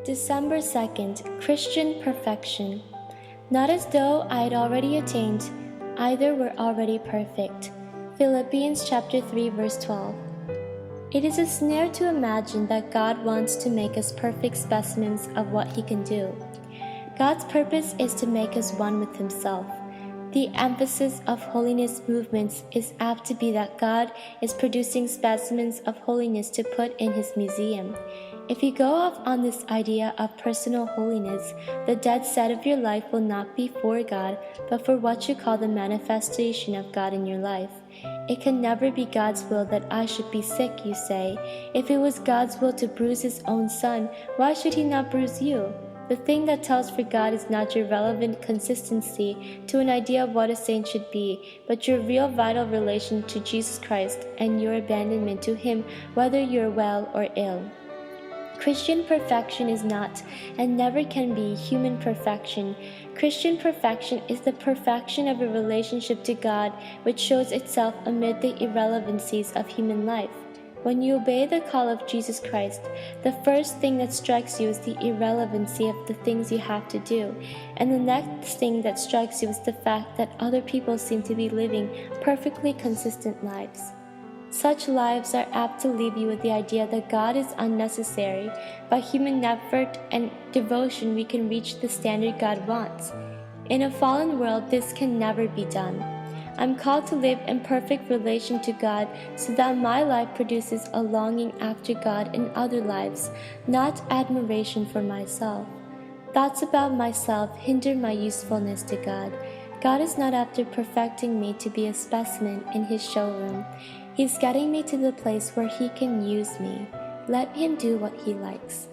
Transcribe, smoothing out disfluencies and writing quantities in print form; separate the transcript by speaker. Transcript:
Speaker 1: December 2nd, Christian Perfection. Not as though I had already attained, either were already perfect. Philippians chapter 3 verse 12. It is a snare to imagine that God wants to make us perfect specimens of what He can do. God's purpose is to make us one with Himself. The emphasis of holiness movements is apt to be that God is producing specimens of holiness to put in His museum. If you go off on this idea of personal holiness, the dead set of your life will not be for God, but for what you call the manifestation of God in your life. It can never be God's will that I should be sick, you say. If it was God's will to bruise His own Son, why should He not bruise you? The thing that tells for God is not your relevant consistency to an idea of what a saint should be, but your real vital relation to Jesus Christ and your abandonment to Him, whether you're well or ill. Christian perfection is not, and never can be, human perfection. Christian perfection is the perfection of a relationship to God which shows itself amid the irrelevancies of human life. When you obey the call of Jesus Christ, the first thing that strikes you is the irrelevancy of the things you have to do, and the next thing that strikes you is the fact that other people seem to be living perfectly consistent lives. Such lives are apt to leave you with the idea that God is unnecessary. By human effort and devotion, we can reach the standard God wants. In a fallen world, this can never be done. I'm called to live in perfect relation to God so that my life produces a longing after God in other lives, not admiration for myself. Thoughts about myself hinder my usefulness to God. God is not after perfecting me to be a specimen in His showroom. He's getting me to the place where He can use me. Let Him do what He likes.